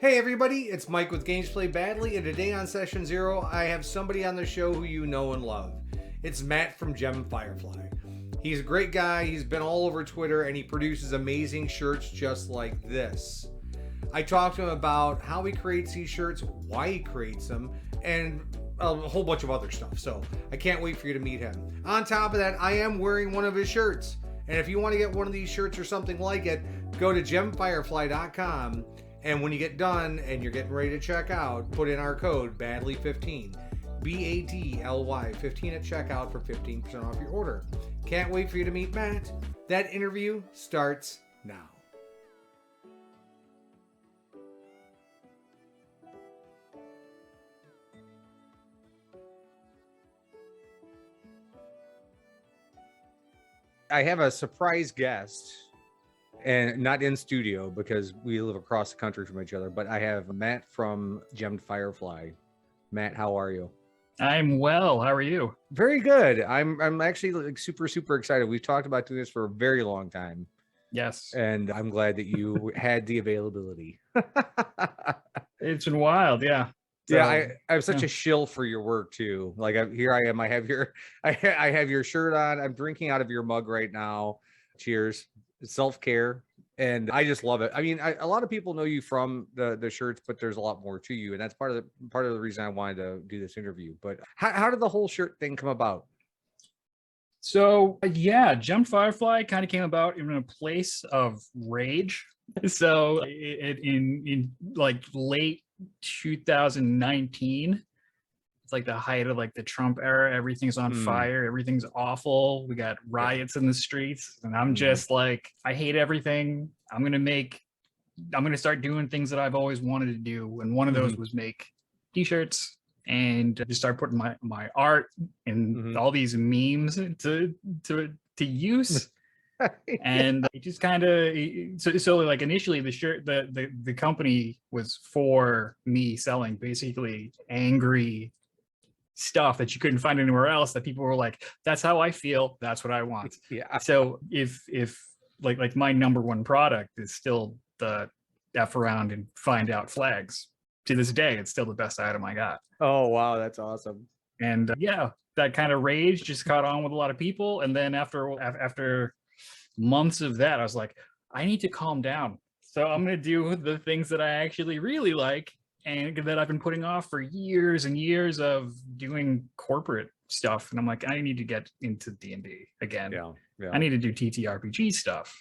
Hey everybody, it's Mike with Games Play Badly, and today on Session Zero, I have somebody on the show who you know and love. It's Matt from Firefly. He's a great guy, he's been all over Twitter, and he produces amazing shirts just like this. I talked to him about how he creates these shirts, why he creates them, and a whole bunch of other stuff, so I can't wait for you to meet him. On top of that, I am wearing one of his shirts, and if you want to get one of these shirts or something like it, go to gemfirefly.com. And when you get done and you're getting ready to check out, put in our code BADLY15, BADLY 15 at checkout for 15% off your order. Can't wait for you to meet Matt. That interview starts now. I have a surprise guest. And not in studio because we live across the country from each other, but I have Matt from Firefly. Matt, how are you? I'm well. How are you? Very good. I'm actually like super excited. We've talked about doing this for a very long time. Yes. And I'm glad that you had the availability. It's been wild, yeah. So, yeah, I'm such a shill for your work too. Like here I am. I have your shirt on. I'm drinking out of your mug right now. Cheers. Self-care, and I just love it. I mean, a lot of people know you from the shirts, but there's a lot more to you, and that's part of the reason I wanted to do this interview. But how did the whole shirt thing come about? So yeah, Firefly kind of came about in a place of rage. So in like late 2019, it's like the height of like the Trump era. Everything's on fire. Everything's awful. We got riots in the streets, and I'm just like, I hate everything. I'm gonna start doing things that I've always wanted to do, and one of those was make t-shirts and just start putting my art and all these memes to use. And it just kind of so like initially the shirt the company was for me selling basically angry stuff that you couldn't find anywhere else, that people were like, that's how I feel, that's what I want. Yeah. So if like my number one product is still the F around and find out flags. To this day, it's still the best item I got. Oh wow, that's awesome. And yeah, that kind of rage just caught on with a lot of people. And then after months of that, I was like, I need to calm down. So I'm gonna do the things that I actually really like, and that I've been putting off for years and years of doing corporate stuff. And I'm like, I need to get into D&D again. Yeah. I need to do TTRPG stuff.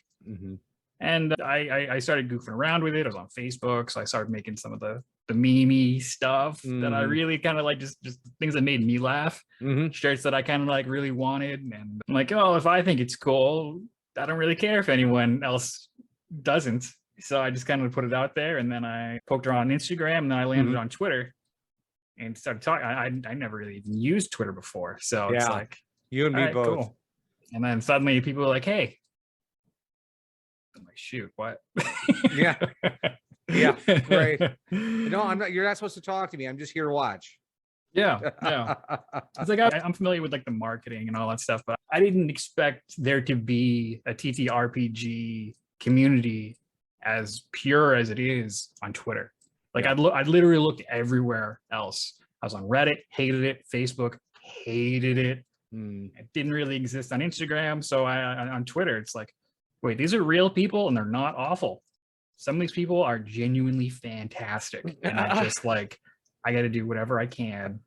And I started goofing around with it. I was on Facebook, so I started making some of the meme-y stuff that I really kind of like, just things that made me laugh. Shirts that I kind of like really wanted. And I'm like, oh, if I think it's cool, I don't really care if anyone else doesn't. So I just kind of put it out there, and then I poked around on Instagram, and then I landed on Twitter and started talking. I never really even used Twitter before. So it's like, you and me both. Cool. And then suddenly people were like, hey. I'm like, shoot, what? Yeah, right. No, I'm not. You're not supposed to talk to me. I'm just here to watch. Yeah. It's like I'm familiar with like the marketing and all that stuff, but I didn't expect there to be a TTRPG community as pure as it is on Twitter. Like I'd literally looked everywhere else. I was on Reddit, hated it. Facebook, hated it. It didn't really exist on Instagram. So on Twitter, it's like, wait, these are real people and they're not awful. Some of these people are genuinely fantastic. And I just like, I got to do whatever I can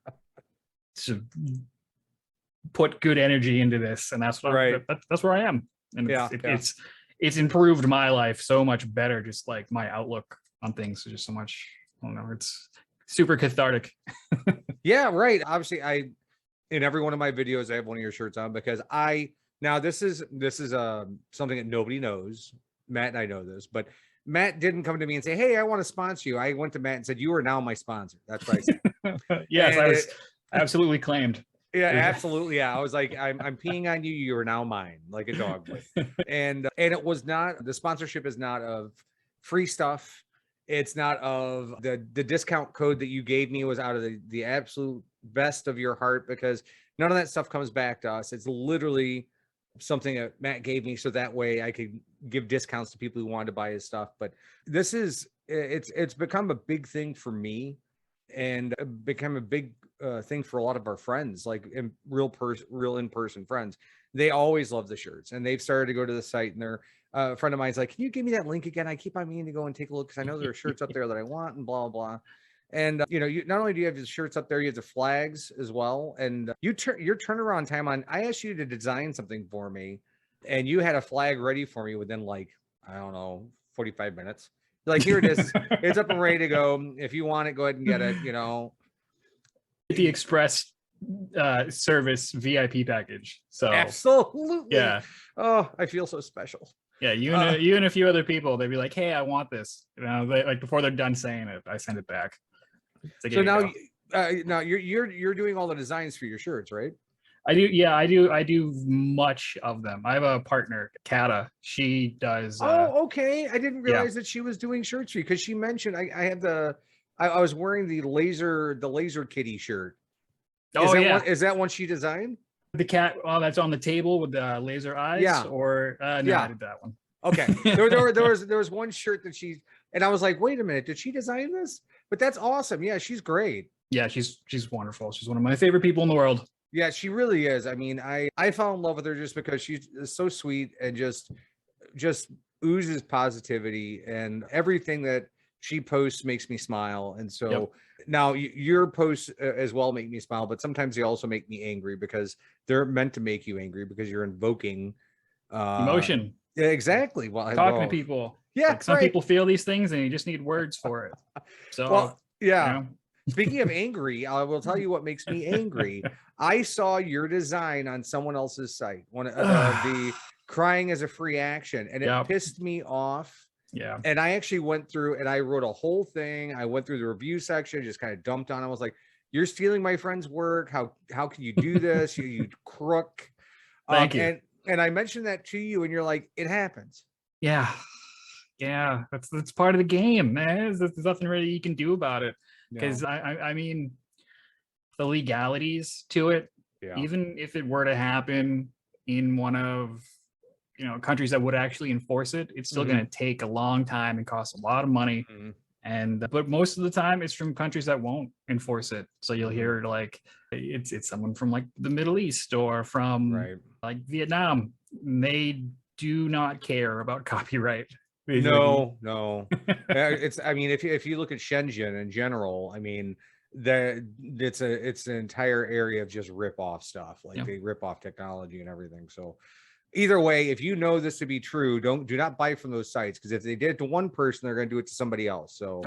to put good energy into this. And that's what that's where I am. And it's improved my life so much better. Just like my outlook on things is just so much, I don't know, it's super cathartic. Yeah, right. Obviously, in every one of my videos, I have one of your shirts on because now this is something that nobody knows. Matt and I know this, but Matt didn't come to me and say, hey, I want to sponsor you. I went to Matt and said, you are now my sponsor. That's what I said. Yes, I was absolutely claimed. Yeah, absolutely. Yeah. I was like, I'm peeing on you. You are now mine, like a dog would. And it was not, the sponsorship is not of free stuff. It's not of the discount code that you gave me was out of the absolute best of your heart, because none of that stuff comes back to us. It's literally something that Matt gave me so that way I could give discounts to people who wanted to buy his stuff. But this is it's become a big thing for me, and become a big thing for a lot of our friends, like real in-person friends. They always love the shirts, and they've started to go to the site, and they're a friend of mine's like, can you give me that link again? I keep on meaning to go and take a look because I know there are shirts up there that I want, and blah blah. And you not only do you have the shirts up there, you have the flags as well. And your turnaround time on, I asked you to design something for me, and you had a flag ready for me within, like, I don't know, 45 minutes. Like, here it is. It's up and ready to go. If you want it, go ahead and get it, The Express service VIP package. So absolutely. yeah. Oh, I feel so special. Yeah, you and a few other people, they'd be like, hey, I want this. They, before they're done saying it, I send it back. Like, so now now you're doing all the designs for your shirts, right? I do. Yeah, I do much of them. I have a partner, Kata. She does. Oh, okay. I didn't realize that she was doing shirts for you, because she mentioned I had I was wearing the laser kitty shirt. Is that one she designed? The cat, that's on the table with the laser eyes. Yeah. Or no, I did that one. Okay. There was one shirt that and I was like, wait a minute, did she design this? But that's awesome. Yeah, she's great. Yeah, she's wonderful. She's one of my favorite people in the world. Yeah, she really is. I mean, I fell in love with her just because she's so sweet and just oozes positivity, and everything that she posts makes me smile. And so now your posts as well make me smile, but sometimes they also make me angry, because they're meant to make you angry, because you're invoking emotion. Yeah, exactly. Well, talking to people. Yeah, like some people feel these things and you just need words for it. So well, yeah. Speaking of angry, I will tell you what makes me angry. I saw your design on someone else's site, one of the crying as a free action, and it pissed me off. Yeah. And I actually went through and I wrote a whole thing. I went through the review section, just kind of dumped on. I was like, "You're stealing my friend's work. How can you do this? you crook." Thank you. And I mentioned that to you, and you're like, "It happens." Yeah. That's part of the game, man. There's nothing really you can do about it. Because I mean, the legalities to it, even if it were to happen in one of countries that would actually enforce it, it's still going to take a long time and cost a lot of money. And but most of the time it's from countries that won't enforce it. So you'll hear like it's someone from like the Middle East or from like Vietnam. They do not care about copyright. No. It's, I mean, if you look at Shenzhen in general, I mean, it's an entire area of just rip off stuff. Like they rip off technology and everything. So either way, if you know this to be true, do not buy from those sites, because if they did it to one person, they're going to do it to somebody else. So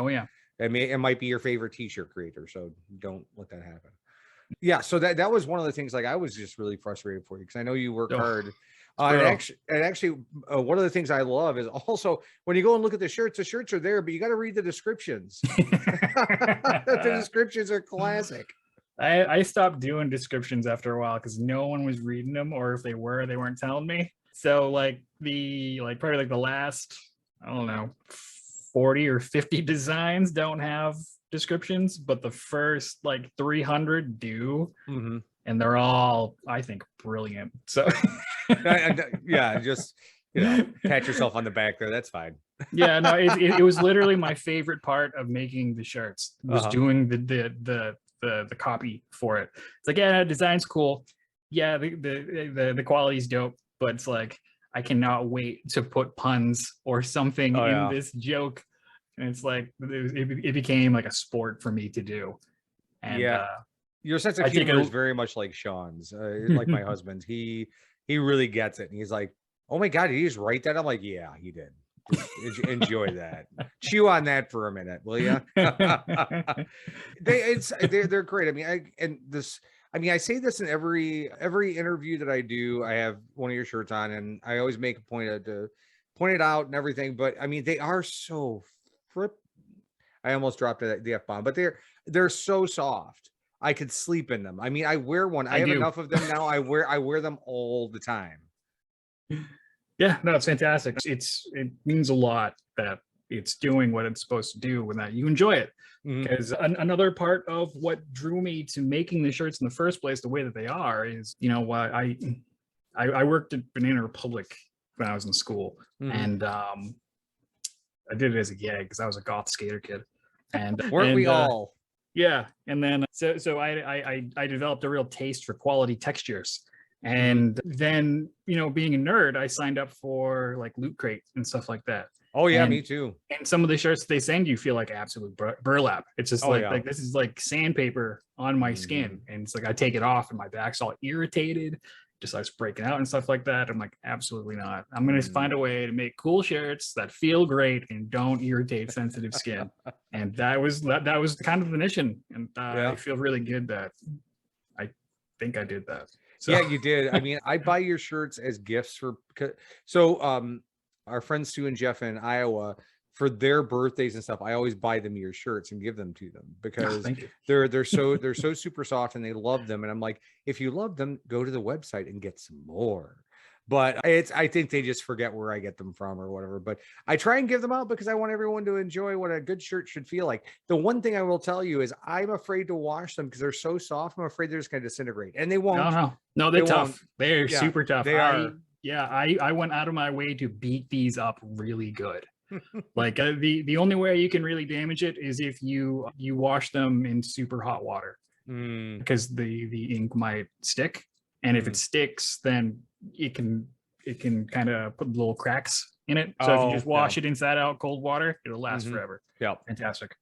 it might be your favorite t-shirt creator. So don't let that happen. Yeah. So that was one of the things, like, I was just really frustrated for you, because I know you work hard. And actually, one of the things I love is also when you go and look at the shirts are there, but you got to read the descriptions. The descriptions are classic. I stopped doing descriptions after a while because no one was reading them, or if they were, they weren't telling me. So like probably like the last, I don't know, 40 or 50 designs don't have descriptions, but the first like 300 do. And they're all, I think, brilliant. So yeah, just pat yourself on the back there. That's fine. Yeah, no, it was literally my favorite part of making the shirts was doing the copy for it. It's like, yeah, design's cool. Yeah, the quality's dope, but it's like I cannot wait to put puns or something in this joke. And it's like it became like a sport for me to do. And your sense of humor is very much like Sean's, like my husband's. He really gets it, and he's like, "Oh my god, did he just write that?" I'm like, "Yeah, he did." Enjoy that. Chew on that for a minute, will you? They're great. I mean, I say this in every interview that I do. I have one of your shirts on, and I always make a point to point it out and everything. But I mean, they are so I almost dropped the F-bomb, but they're so soft. I could sleep in them. I mean, I wear one. I have enough of them now. I wear them all the time. Yeah, no, it's fantastic. It means a lot that it's doing what it's supposed to do and that you enjoy it. Because another part of what drew me to making the shirts in the first place the way that they are is, I worked at Banana Republic when I was in school. And I did it as a gag because I was a goth skater kid. And Weren't we all? Yeah. And then so I developed a real taste for quality textures. And then, you know, being a nerd, I signed up for like Loot Crate and stuff like that. Oh yeah, And me too. And some of the shirts they send you feel like absolute burlap. It's just like this is like sandpaper on my skin, and it's like I take it off and my back's all irritated, just starts breaking out and stuff like that. I'm like, absolutely not. I'm gonna find a way to make cool shirts that feel great and don't irritate sensitive skin. And that was kind of the mission, and I feel really good that I think I did that. So. Yeah, you did. I mean, I buy your shirts as gifts for our friends Stu and Jeff in Iowa, for their birthdays and stuff, I always buy them your shirts and give them to them because they're so super soft and they love them. And I'm like, if you love them, go to the website and get some more. But I think they just forget where I get them from or whatever. But I try and give them out because I want everyone to enjoy what a good shirt should feel like. The one thing I will tell you is I'm afraid to wash them because they're so soft. I'm afraid they're just going to disintegrate, and they won't. No, they're tough. They're super tough. They are. Yeah, I went out of my way to beat these up really good. Like the only way you can really damage it is if you wash them in super hot water, because the ink might stick, and if it sticks, then it can kind of put little cracks in it. So if you just wash it inside out cold water, it'll last forever. Yeah, fantastic.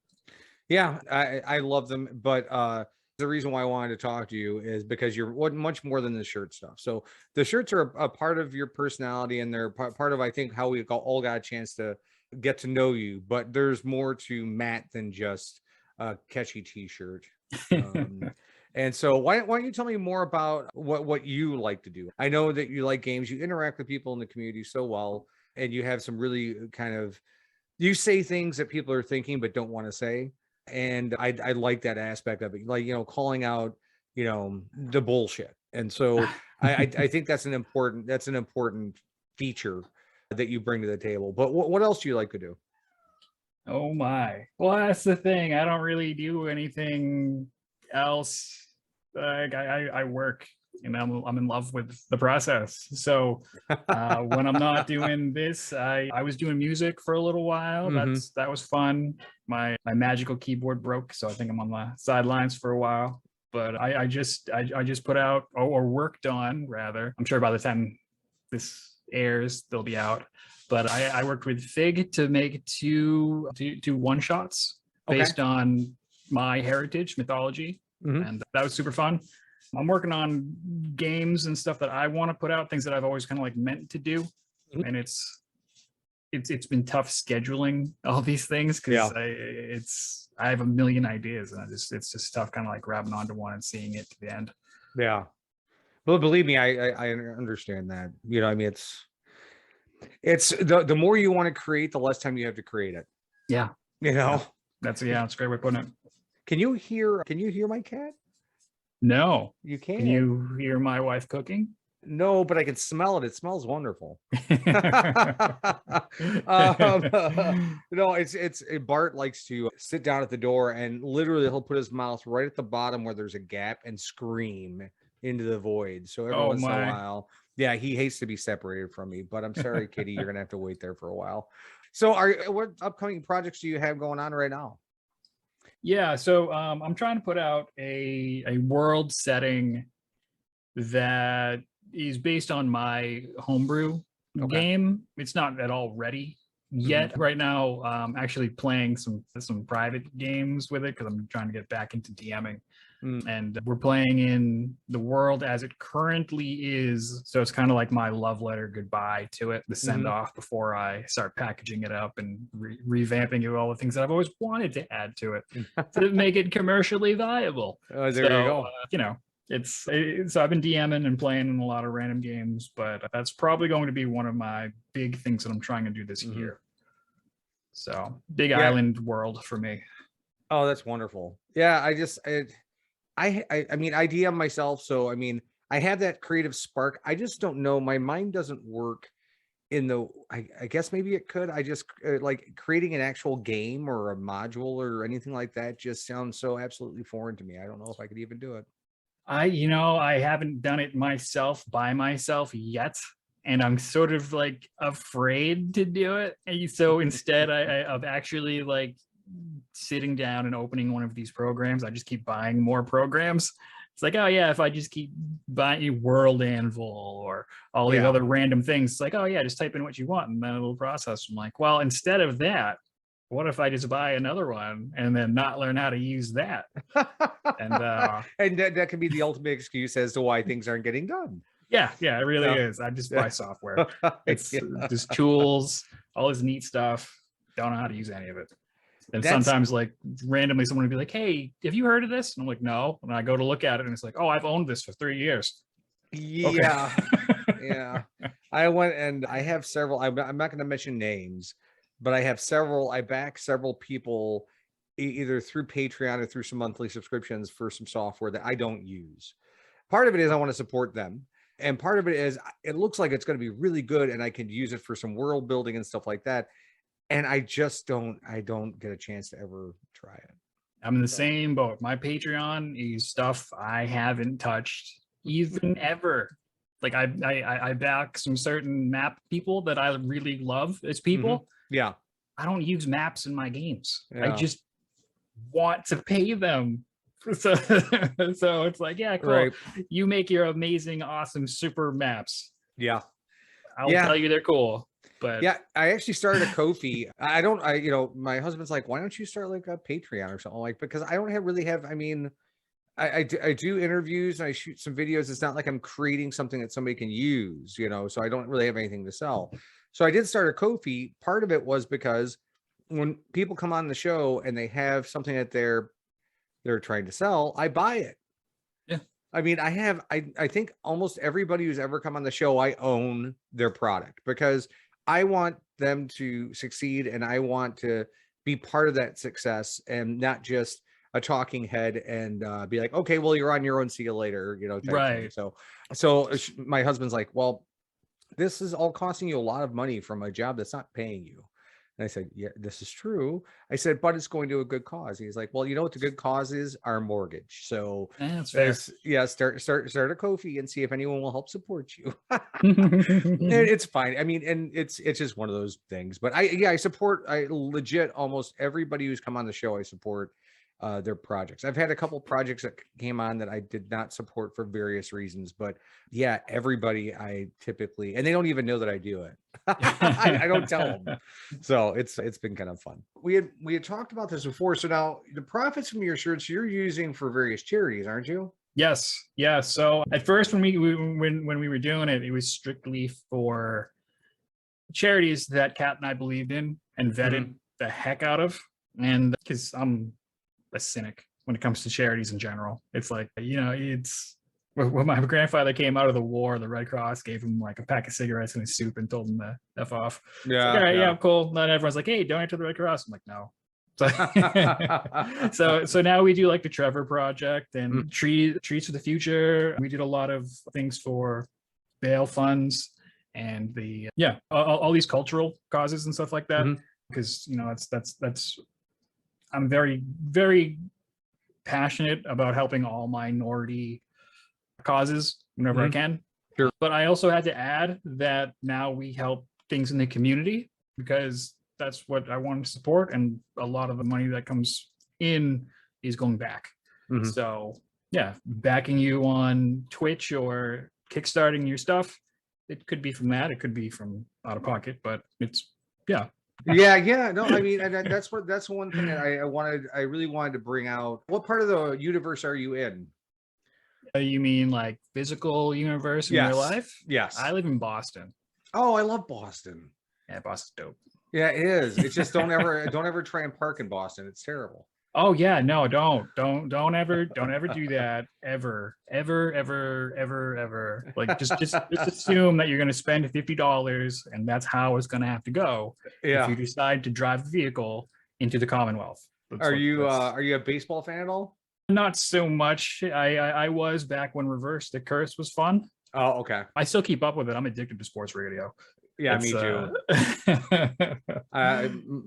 Yeah, I love them, but the reason why I wanted to talk to you is because you're much more than the shirt stuff. So the shirts are a part of your personality, and they're part of, I think, how we all got a chance to get to know you. But there's more to Matt than just a catchy t-shirt. And so why don't you tell me more about what you like to do? I know that you like games, you interact with people in the community so well, and you have some really you say things that people are thinking but don't want to say. And I like that aspect of it, like, you know, calling out, you know, the bullshit. And so I think that's an important feature that you bring to the table. But what else do you like to do? Oh my. Well, that's the thing. I don't really do anything else. Like I work, and I'm in love with the process. So when I'm not doing this, I was doing music for a little while. That was fun. My magical keyboard broke, so I think I'm on the sidelines for a while. But I just put out, or worked on rather. I'm sure by the time this airs, they'll be out. But I worked with Fig to make two one-shots based on my heritage mythology. And that was super fun. I'm working on games and stuff that I want to put out, things that I've always kind of like meant to do. And it's been tough scheduling all these things because I have a million ideas, and it's just tough kind of like grabbing onto one and seeing it to the end. Yeah. Well, believe me, I understand that. You know, I mean, it's the more you want to create, the less time you have to create it. Yeah. You know, that's a great way of putting it. Can you hear my cat? No. You can't. Can you hear my wife cooking? No, but I can smell it. It smells wonderful. Bart likes to sit down at the door, and literally he'll put his mouth right at the bottom where there's a gap and scream into the void. So every once in a while, yeah, he hates to be separated from me, but I'm sorry, Kitty, you're going to have to wait there for a while. So what upcoming projects do you have going on right now? Yeah, so I'm trying to put out a world setting that is based on my homebrew game. It's not at all ready yet. Right now, I'm actually playing some private games with it because I'm trying to get back into DMing. And we're playing in the world as it currently is. So it's kind of like my love letter goodbye to it, the send off before I start packaging it up and revamping it with all the things that I've always wanted to add to it to make it commercially viable. There you go. You know, so I've been DMing and playing in a lot of random games, but that's probably going to be one of my big things that I'm trying to do this year. So big island world for me. Oh, that's wonderful. Yeah, I mean, I DM myself, so I mean, I have that creative spark. I just don't know. My mind doesn't work in the. I guess maybe it could. I just like creating an actual game or a module or anything like that. Just sounds so absolutely foreign to me. I don't know if I could even do it. I haven't done it myself by myself yet. and I'm sort of like afraid to do it. And so instead of actually like sitting down and opening one of these programs, I just keep buying more programs. It's like, oh yeah, if I just keep buying World Anvil or all these other random things, it's like, oh yeah, just type in what you want and then it'll process. I'm like, well, instead of that, what if I just buy another one and then not learn how to use that? And that can be the ultimate excuse as to why things aren't getting done. Yeah, it really is. I just buy software. It's just tools, all this neat stuff. Don't know how to use any of it. And sometimes like randomly someone would be like, hey, have you heard of this? And I'm like, no. And I go to look at it and it's like, oh, I've owned this for 3 years. Yeah. Yeah. I went and I have several, I'm not going to mention names, but I back several people either through Patreon or through some monthly subscriptions for some software that I don't use. Part of it is I want to support them. And part of it is it looks like it's going to be really good and I can use it for some world building and stuff like that. And I don't get a chance to ever try it. I'm in the same boat. My Patreon is stuff I haven't touched even ever. Like I back some certain map people that I really love as people. Yeah. I don't use maps in my games. I just want to pay them. So it's like, yeah, cool. Right. You make your amazing, awesome, super maps. Yeah. I'll tell you they're cool. But yeah, I actually started a Ko-fi. My husband's like, why don't you start like a Patreon or something, like, because I don't really have, I mean, I do interviews and I shoot some videos. It's not like I'm creating something that somebody can use, so I don't really have anything to sell. So I did start a Ko-fi. Part of it was because when people come on the show and they have something that they're trying to sell, I buy it. Yeah. I mean, I think almost everybody who's ever come on the show, I own their product because I want them to succeed and I want to be part of that success and not just a talking head and be like, okay, well, you're on your own, see you later, right. So my husband's like, well, this is all costing you a lot of money from a job that's not paying you. And I said, yeah, this is true. I said, but it's going to a good cause. He's like, well, you know what the good cause is? Our mortgage. So that's fair. Start a Ko-fi and see if anyone will help support you. And it's fine. I mean, and it's just one of those things. But I support legit almost everybody who's come on the show. I support their projects. I've had a couple projects that came on that I did not support for various reasons, but yeah, everybody I typically, and they don't even know that I do it. I don't tell them. So it's been kind of fun. We had talked about this before. So now the profits from your shirts you're using for various charities, aren't you? Yes. Yeah. So at first when we were doing it, it was strictly for charities that Kat and I believed in and vetted the heck out of. And because I'm a cynic when it comes to charities in general. It's like, it's when my grandfather came out of the war, the Red Cross gave him like a pack of cigarettes and a soup and told him to F off. Yeah. Like, all right, yeah, cool. Then everyone's like, hey, donate to the Red Cross. I'm like, no. So now we do like the Trevor Project and Treats for the Future. We did a lot of things for bail funds and all these cultural causes and stuff like that. Because that's I'm very, very passionate about helping all minority causes whenever I can. Sure. But I also had to add that now we help things in the community because that's what I want to support. And a lot of the money that comes in is going back. So yeah, backing you on Twitch or kickstarting your stuff. It could be from that. It could be from out of pocket, but it's, yeah. Yeah. No, I mean, that's one thing that I really wanted to bring out. What part of the universe are you in? You mean like physical universe in your life? Yes. I live in Boston. Oh, I love Boston. Yeah, Boston's dope. Yeah, it is. It's just don't ever try and park in Boston. It's terrible. Oh yeah, no, don't ever do that ever. Like just assume that you're going to spend $50 and that's how it's going to have to go. Yeah. If you decide to drive the vehicle into the Commonwealth. Are you a baseball fan at all? Not so much. I was back when Reverse the Curse was fun. Oh, okay. I still keep up with it. I'm addicted to sports radio. Yeah, It's, me too.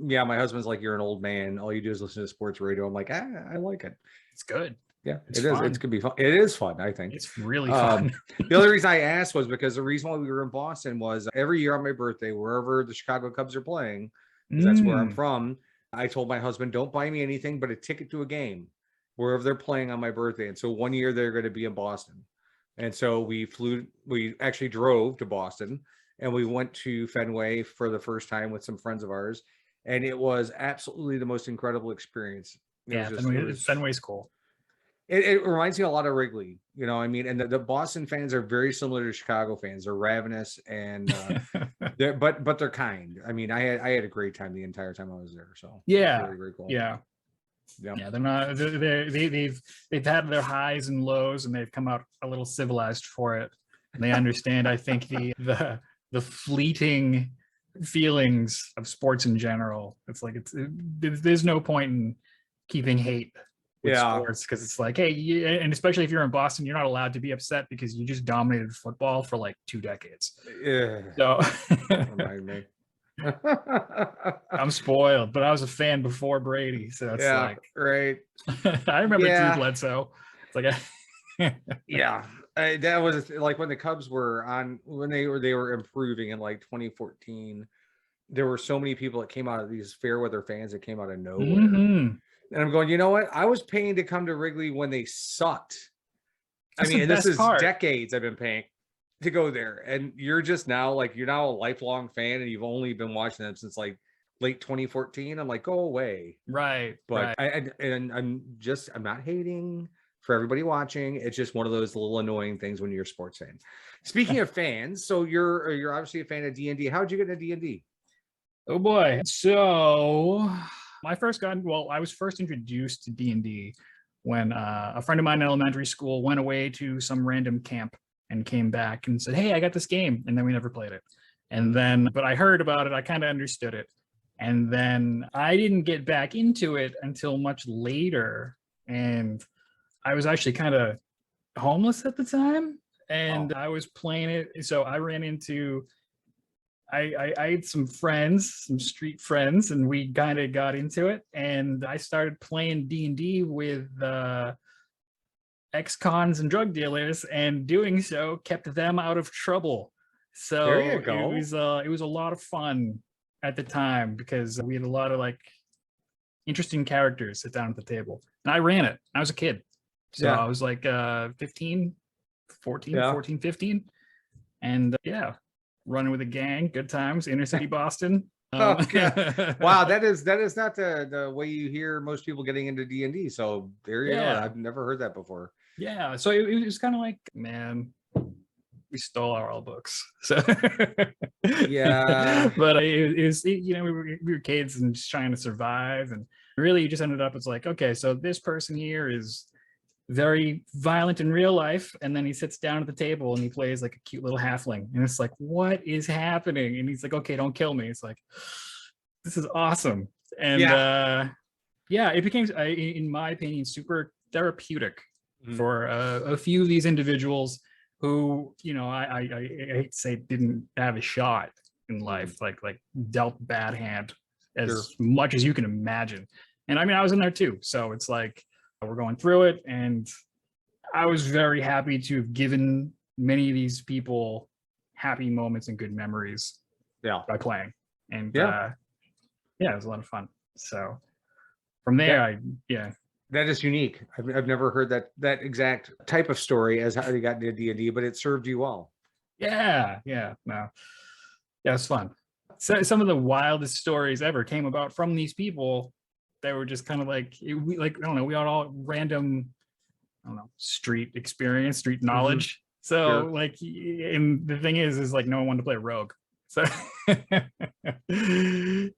Yeah, my husband's like, you're an old man. All you do is listen to sports radio. I'm like, I like it. it's good. Yeah, It's it is. fun. It's gonna be fun. It is fun, I think. It's really fun. The only reason I asked was because the reason why we were in Boston was every year on my birthday, wherever the Chicago Cubs are playing, because that's where I'm from, I told my husband, don't buy me anything but a ticket to a game wherever they're playing on my birthday. And so one year they're going to be in Boston. And so we actually drove to Boston and we went to Fenway for the first time with some friends of ours. And it was absolutely the most incredible experience. Fenway's cool. It reminds me a lot of Wrigley, you know. I mean, and the Boston fans are very similar to Chicago fans. They're ravenous and but they're kind. I mean, I had a great time the entire time I was there. So yeah, very, very cool. Yeah. They're not. They've had their highs and lows, and they've come out a little civilized for it. And they understand, I think, the fleeting feelings of sports in general. It's like there's no point in keeping hate with sports, because it's like, hey, and especially if you're in Boston, you're not allowed to be upset because you just dominated football for like 2 decades. Yeah. So remind me. I'm spoiled, but I was a fan before Brady, so it's like right. I remember Drew Bledsoe. It's like that was like when the Cubs were on, when they were improving in like 2014. There were so many people that came out of these fair weather fans that came out of nowhere. And I'm going, you know what? I was paying to come to Wrigley when they sucked. That's this is decades I've been paying to go there. And you're just now like, you're now a lifelong fan and you've only been watching them since like late 2014. I'm like, go away. Right. But I'm not hating for everybody watching. It's just one of those little annoying things when you're a sports fan. Speaking of fans, so you're obviously a fan of D&D. How'd you get into D&D? Oh boy. So I was first introduced to D&D when a friend of mine in elementary school went away to some random camp and came back and said, hey, I got this game. And then we never played it. And then, but I heard about it. I kind of understood it. And then I didn't get back into it until much later. And I was actually kind of homeless at the time. And I was playing it. So I ran into... I had some friends, some street friends, and we kind of got into it. And I started playing D&D with ex-cons and drug dealers, and doing so kept them out of trouble. So there you go. It was a lot of fun at the time because we had a lot of like interesting characters sit down at the table. And I ran it. I was a kid. So I was like 15. And running with a gang, good times, inner city Boston. Wow, that is not the way you hear most people getting into D&D. So there you go. I've never heard that before. Yeah, so it was kind of like, man, we stole our old books. So yeah, but it was we were kids and just trying to survive, and really you just ended up, it's like, okay, so this person here is very violent in real life, and then he sits down at the table and he plays like a cute little halfling, and it's like, what is happening? And he's like, okay, don't kill me. It's like, this is awesome. And it became, in my opinion, super therapeutic for a few of these individuals who, I hate to say didn't have a shot in life, like dealt bad hand as much as you can imagine. And I mean, I was in there too, so it's like, we're going through it, and I was very happy to have given many of these people happy moments and good memories by playing. And it was a lot of fun. So from there, that is unique. I've never heard that exact type of story as how you got into D&D, but it served you well. It's fun. So some of the wildest stories ever came about from these people. They were just kind of like, I don't know, we had all random, street experience, street knowledge. So and the thing is like no one wanted to play a rogue. So,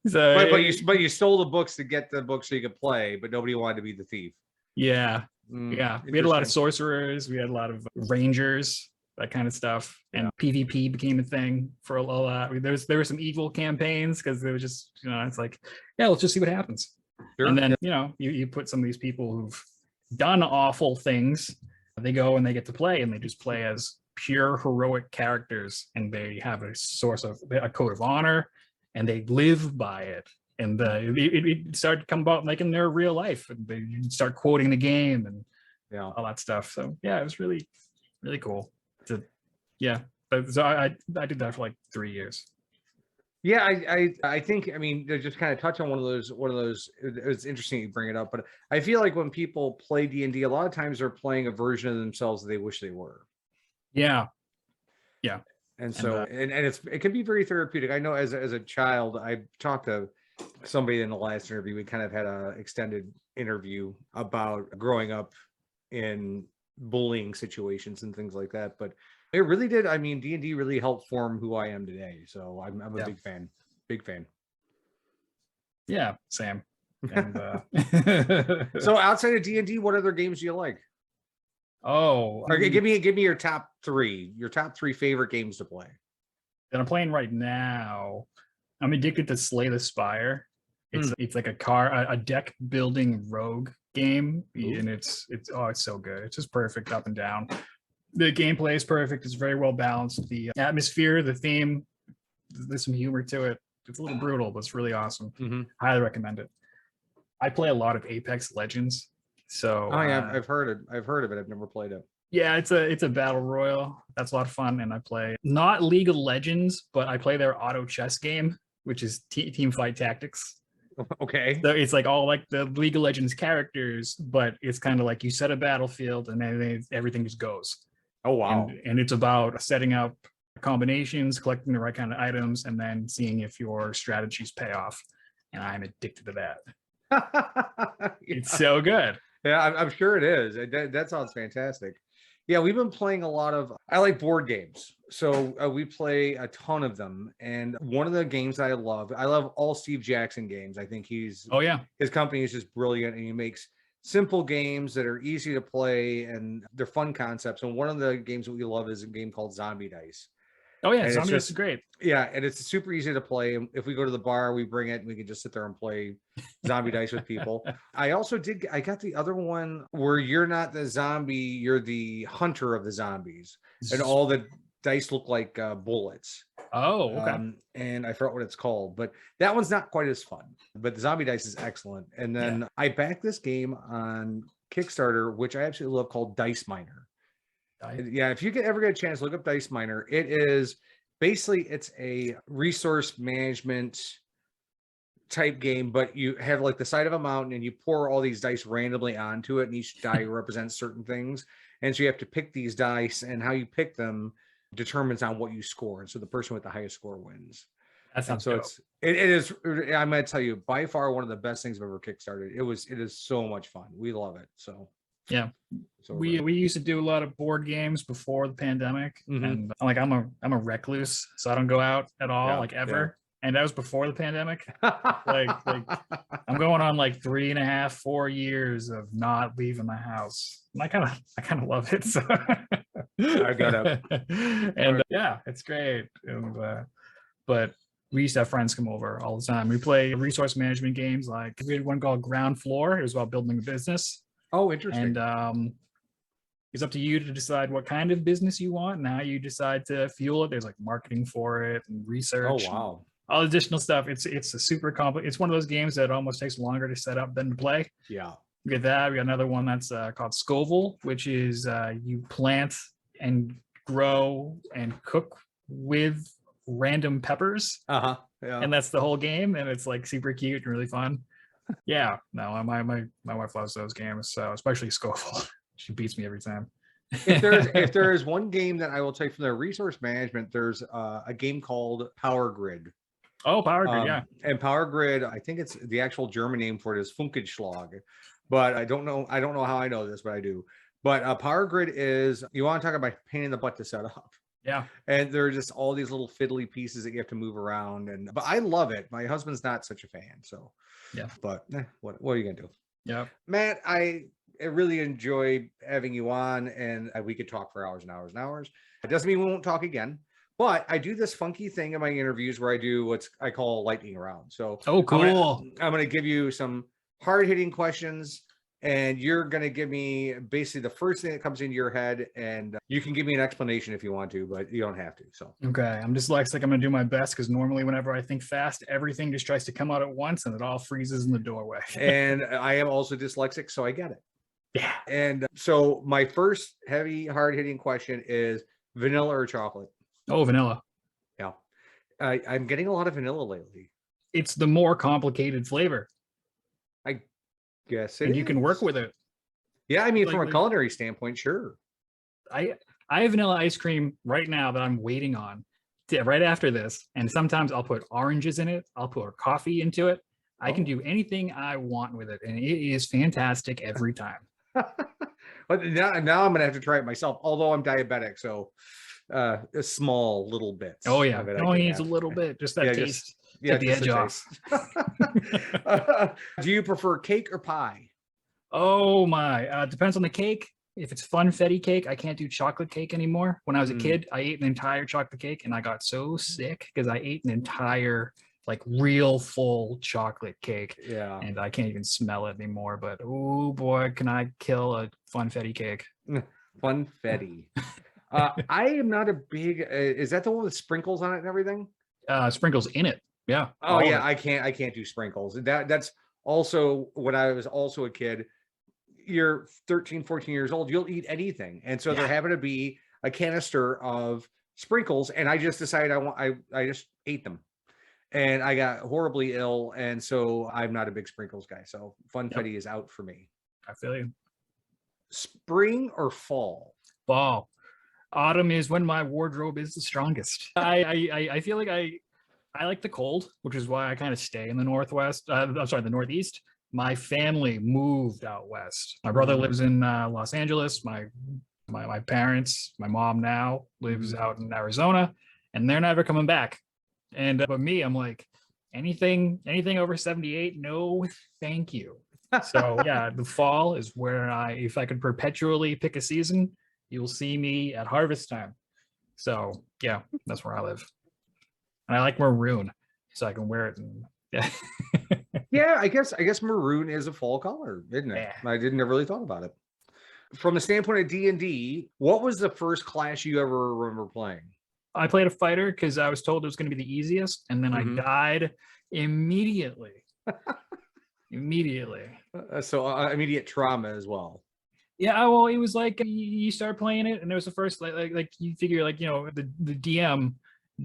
but you stole the books to get the books so you could play, but nobody wanted to be the thief. Yeah. We had a lot of sorcerers. We had a lot of rangers, that kind of stuff. And PvP became a thing for a lot. There were some evil campaigns because they were just, it's like, let's just see what happens. Sure. And then, you put some of these people who've done awful things, they go and they get to play, and they just play as pure heroic characters, and they have a code of honor, and they live by it. And it started to come about like in their real life, and they start quoting the game and all that stuff. So yeah, it was really, really cool. So I did that for like 3 years. Yeah, I think, I mean, to just kind of touch on one of those, it's interesting you bring it up, but I feel like when people play D&D, a lot of times they're playing a version of themselves that they wish they were. Yeah. And so, and it can be very therapeutic. I know as a child, I talked to somebody in the last interview. We kind of had a extended interview about growing up in bullying situations and things like that. But it really did. I mean, D&D really helped form who I am today. So I'm a big fan. Yeah, Sam. And, so outside of D&D, what other games do you like? Give me your top three favorite games to play. That I'm playing right now. I'm addicted to Slay the Spire. It's like a deck building rogue game. Ooh. And it's so good. It's just perfect up and down. The gameplay is perfect. It's very well balanced. The atmosphere, the theme, there's some humor to it. It's a little brutal, but it's really awesome. Mm-hmm. Highly recommend it. I play a lot of Apex Legends. So I've heard it. I've never played it. Yeah, it's a battle royal. That's a lot of fun. And I play not League of Legends, but I play their auto chess game, which is Team Fight Tactics. Okay. So it's like all like the League of Legends characters, but it's kind of like you set a battlefield and then everything just goes. Oh, wow. And it's about setting up combinations, collecting the right kind of items, and then seeing if your strategies pay off. And I'm addicted to that. It's so good. Yeah, I'm sure it is. That sounds fantastic. Yeah, we've been playing a lot of, I like board games. So we play a ton of them. And one of the games I love all Steve Jackson games. I think his company is just brilliant, and he makes simple games that are easy to play, and they're fun concepts. And one of the games that we love is a game called Zombie Dice. Oh yeah, Zombie Dice is great. Yeah, and it's super easy to play. And if we go to the bar, we bring it and we can just sit there and play Zombie Dice with people. I got the other one where you're not the zombie, you're the hunter of the zombies. And all the dice look like bullets. Oh, okay. And I forgot what it's called, but that one's not quite as fun. But the Zombie Dice is excellent. And then I backed this game on Kickstarter, which I absolutely love, called Dice Miner. Yeah, if you ever get a chance, look up Dice Miner. It is basically, it's a resource management type game, but you have like the side of a mountain and you pour all these dice randomly onto it, and each die represents certain things. And so you have to pick these dice, and how you pick them determines on what you score. And so the person with the highest score wins. That sounds so dope. It is, I'm going to tell you, by far one of the best things I've ever kickstarted. It is so much fun. We love it. So yeah, we used to do a lot of board games before the pandemic, and like I'm a recluse, so I don't go out at all, ever. And that was before the pandemic. like I'm going on like 3.5, 4 years of not leaving my house. And I kind of love it. So I got up. And it's great. And but we used to have friends come over all the time. We play resource management games. Like we had one called Ground Floor. It was about building a business. Oh, interesting. And it's up to you to decide what kind of business you want and how you decide to fuel it. There's like marketing for it and research. Oh, wow. All additional stuff. It's a super complex. It's one of those games that almost takes longer to set up than to play. Yeah. We get that. We got another one that's called Scoville, which is you plant and grow and cook with random peppers. Yeah. And that's the whole game, and it's like super cute and really fun. Yeah. No, my wife loves those games, so especially Scoville. She beats me every time. if there is one game that I will take from their resource management, there's a game called Power Grid. Oh, Power Grid, yeah. And Power Grid, I think it's the actual German name for it is Funkenschlag, but I don't know how I know this, but I do. But Power Grid is, you want to talk about pain in the butt to set up. Yeah. And there are just all these little fiddly pieces that you have to move around, but I love it. My husband's not such a fan, so yeah. But what are you gonna do? Yeah. Matt, I really enjoy having you on, and we could talk for hours and hours and hours. It doesn't mean we won't talk again, but I do this funky thing in my interviews where I do what I call lightning round. So cool. I'm gonna give you some hard-hitting questions and you're going to give me basically the first thing that comes into your head, and you can give me an explanation if you want to, but you don't have to. So Okay, I'm dyslexic. I'm gonna do my best because normally whenever I think fast, everything just tries to come out at once and it all freezes in the doorway. and I am also dyslexic, so I get it. Yeah. And so my first heavy, hard-hitting question is vanilla or chocolate? Oh, vanilla. Yeah. I'm getting a lot of vanilla lately. It's the more complicated flavor. I guess it And you can work is. with it. Yeah, I mean, from a Like- culinary standpoint, sure. I have vanilla ice cream right now that I'm waiting on right after this. And sometimes I'll put oranges in it. I'll put coffee into it. I can do anything I want with it. And it is fantastic every time. But now I'm gonna have to try it myself. Although I'm diabetic, so a small little bits. Oh yeah, of it it I only can needs a have. little bit, just that Yeah, taste. Yeah, Take the just edge a off. taste. Do you prefer cake or pie? Oh my, depends on the cake. If it's funfetti cake, I can't do chocolate cake anymore. When I was a Mm. kid, I ate an entire chocolate cake and I got so sick because I ate an entire like real full chocolate cake Yeah. and I can't even smell it anymore. But oh boy, can I kill a funfetti cake? Funfetti. I am not a big. Is that the one with sprinkles on it and everything? Sprinkles in it. Yeah. Oh all of yeah, it. I can't do sprinkles. That's also when I was also a kid. You're 13, 14 years old, you'll eat anything. And so there Yeah. happened to be a canister of sprinkles, and I just decided I just ate them. And I got horribly ill, and so I'm not a big sprinkles guy. So funfetti is out for me. I feel you. Spring or fall? Fall. Autumn is when my wardrobe is the strongest. I feel like I like the cold, which is why I kind of stay in the Northwest. I'm sorry, the Northeast. My family moved out west. My brother lives in Los Angeles. My parents, my mom now lives out in Arizona, and they're never coming back. And but me, I'm like, anything over 78, no, thank you. So yeah, the fall is where if I could perpetually pick a season, you'll see me at harvest time. So yeah, that's where I live. And I like maroon, so I can wear it. And yeah. Yeah, I guess maroon is a fall color, isn't it? Yeah. I didn't really thought about it. From the standpoint of D&D, what was the first class you ever remember playing? I played a fighter because I was told it was going to be the easiest, and then Mhm. I died immediately. Immediately. So immediate trauma as well. Yeah, well, it was like you start playing it, and it was the first like you figure like the DM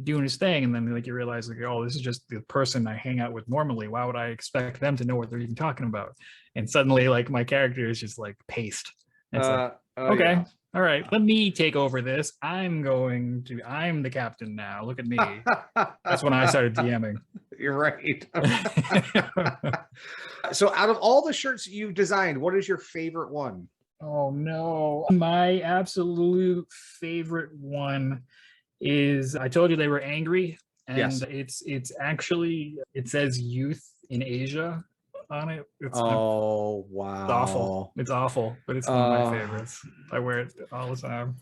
doing his thing, and then like you realize like, oh, this is just the person I hang out with normally. Why would I expect them to know what they're even talking about? And suddenly like my character is just like paced. And it's like, okay, Yeah. all right, let me take over this. I'm the captain now. Look at me. That's when I started DMing. You're right. So out of all the shirts that you've designed, what is your favorite one? Oh no. My absolute favorite one is, I told you they were angry, and Yes. it's actually, it says youth in Asia on it. It's Oh wow. awful. It's awful, but it's one of my Oh. favorites. I wear it all the time.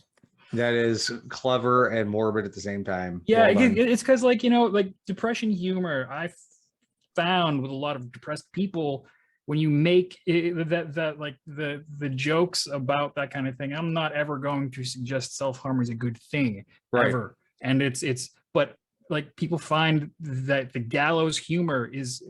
That is clever and morbid at the same time. Yeah, Well done. it's because like like depression humor, I found with a lot of depressed people, when you make it, that like the jokes about that kind of thing, I'm not ever going to suggest self-harm is a good thing, Right. ever. And it's but like people find that the gallows humor is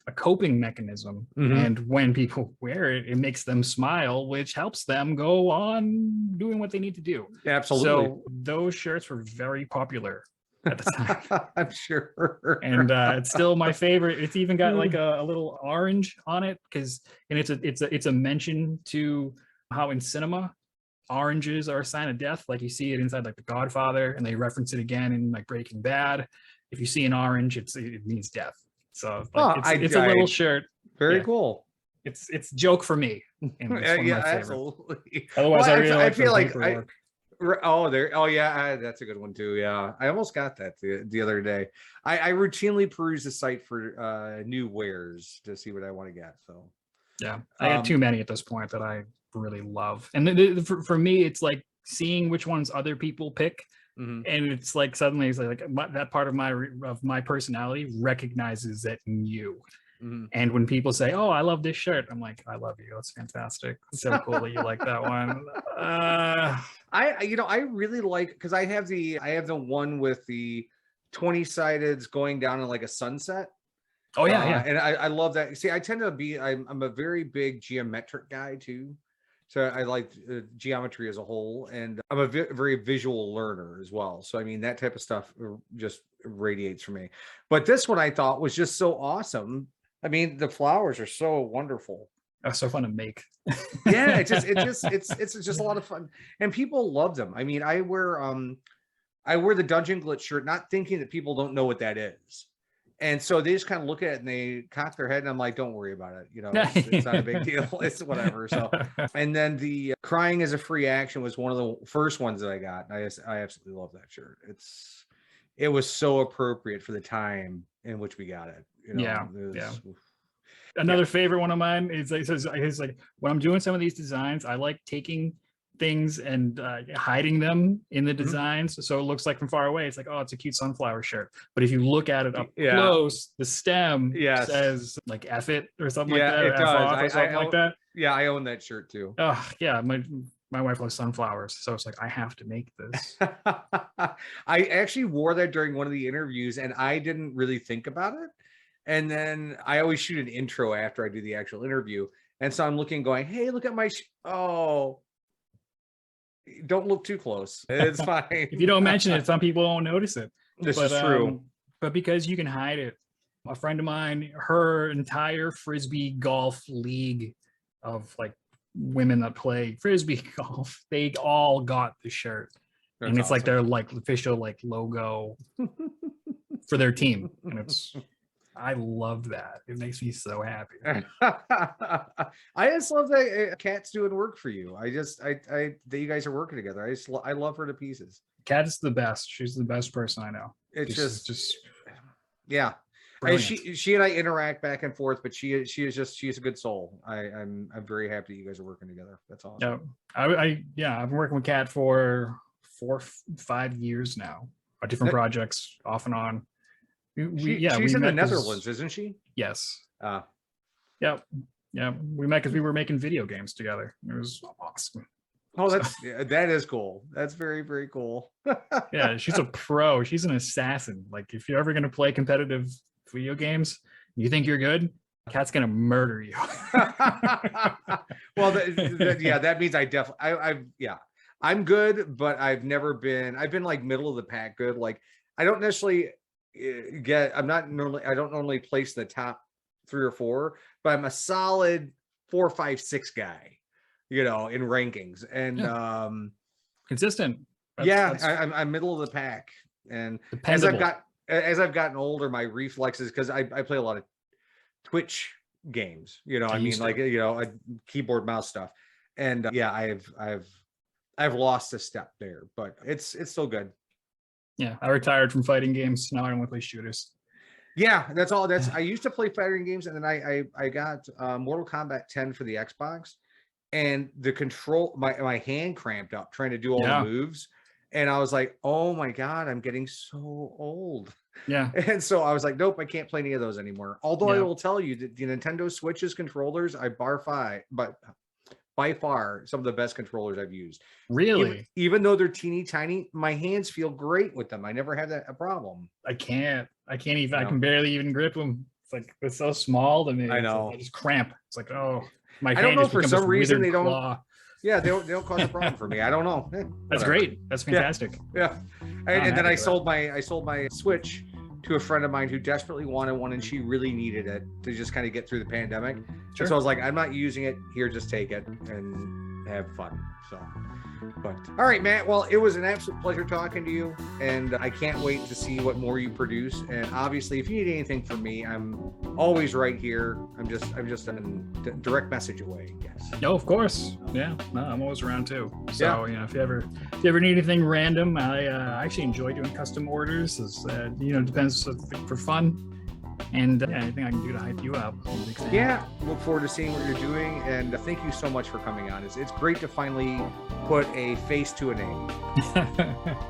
a coping mechanism, Mhm. and when people wear it, it makes them smile, which helps them go on doing what they need to do. Absolutely. So those shirts were very popular at the time. I'm sure. And it's still my favorite. It's even got like a little orange on it it's a mention to how in cinema oranges are a sign of death. Like you see it inside like The Godfather, and they reference it again in like Breaking Bad. If you see an orange, it means death. So like, it's a little shirt. Very Yeah. cool. It's joke for me. And it's one of my favorites. Absolutely. Otherwise, Well, I really like feel the like paperwork. that's a good one too. Yeah, I almost got that the other day. I routinely peruse the site for new wares to see what I want to get. So Yeah, I got too many at this point that I really love. And for me, it's like seeing which ones other people pick, Mhm. and it's like suddenly it's like that part of my personality recognizes it in you, And when people say, "Oh, I love this shirt," I'm like, "I love you. That's fantastic. It's so cool that you like that one." I really like, because I have the one with the 20-sideds going down in like a sunset. Oh yeah. And I love that. See, I tend to be, I'm a very big geometric guy too. So I like geometry as a whole, and I'm a very visual learner as well. So I mean, that type of stuff just radiates from me. But this one I thought was just so awesome. I mean, the flowers are so wonderful. That's so fun to make. Yeah, it's just a lot of fun, and people love them. I mean, I wear the Dungeon Glitch shirt, not thinking that people don't know what that is. And so they just kind of look at it and they cock their head, and I'm like, don't worry about it. You know, it's not a big deal. It's whatever. So, and then the crying is a free action was one of the first ones that I got. I absolutely love that shirt. It was so appropriate for the time in which we got it. You know, Another favorite one of mine is like when I'm doing some of these designs, I like taking things and hiding them in the designs, so it looks like from far away it's like, oh, it's a cute sunflower shirt, but if you look at it up close, the stem says like "F it" or something like that, it does. or something like that. Yeah, I own that shirt too. Oh yeah, my wife loves sunflowers, so it's like, I have to make this. I actually wore that during one of the interviews, and I didn't really think about it, and then I always shoot an intro after I do the actual interview, and so I'm looking going, hey, look at my don't look too close. It's fine. If you don't mention it, some people won't notice it. This is true. But because you can hide it, a friend of mine, her entire Frisbee golf league of like women that play Frisbee golf, they all got the shirt. That's and it's awesome. Like their like official like logo for their team. And I love that. It makes me so happy. I just love that Kat's doing work for you. That you guys are working together. I love her to pieces. Kat is the best. She's the best person I know. It's just yeah. And she and I interact back and forth, but she is a good soul. I'm very happy that you guys are working together. That's awesome. Yeah, I've been working with Kat for 4-5 years now. Different projects off and on. She's in the Netherlands, isn't she? Yes. Yeah. We met because we were making video games together. It was awesome. Oh, that is cool. That's very, very cool. Yeah, she's a pro. She's an assassin. Like, if you're ever going to play competitive video games, you think you're good, Kat's going to murder you. Well, that means I definitely, I'm good, but I've been like middle of the pack good. Like, I don't necessarily I don't normally place the top 3 or 4, but I'm a solid 4, 5, 6 guy, you know, in rankings, and consistent. I'm middle of the pack, and dependable. as I've gotten older, my reflexes, because I play a lot of Twitch games, you know, I mean, like, you know, keyboard mouse stuff, and I've lost a step there, but it's still good. Yeah, I retired from fighting games. Now I don't want to play shooters. Yeah, that's all. I used to play fighting games, and then I got Mortal Kombat 10 for the Xbox, and the control, my hand cramped up trying to do all the moves, and I was like, oh my god, I'm getting so old. Yeah. And so I was like, nope, I can't play any of those anymore. Although I will tell you that the Nintendo Switch's controllers, by far some of the best controllers I've used. Really? Even though they're teeny tiny, my hands feel great with them. I never had a problem. I can't even, I can barely even grip them. It's like, it's so small to me. I know. Like, I just cramp. It's like, oh, my I don't know, for some reason they claw. Yeah, they don't cause a problem for me. I don't know. That's great. That's fantastic. Yeah. And then I sold my Switch to a friend of mine who desperately wanted one, and she really needed it to just kind of get through the pandemic. Sure. So I was like, I'm not using it here, just take it and have fun. So, but all right, Matt, well, it was an absolute pleasure talking to you, and I can't wait to see what more you produce. And obviously, if you need anything from me, I'm always right here. I'm just a direct message away, I guess. No, of course. Yeah, no, I'm always around too. So you know, if you ever need anything random, I actually enjoy doing custom orders. It depends for fun. And anything I can do to hype you up. I'm a big fan. Yeah, look forward to seeing what you're doing, and thank you so much for coming on. It's great to finally put a face to a name.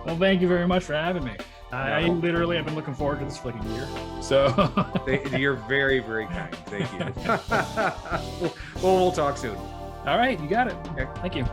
Well, thank you very much for having me. I literally have been looking forward to this for like a year. So You're very, very kind. Thank you. Well, we'll talk soon. All right, you got it. Okay. Thank you.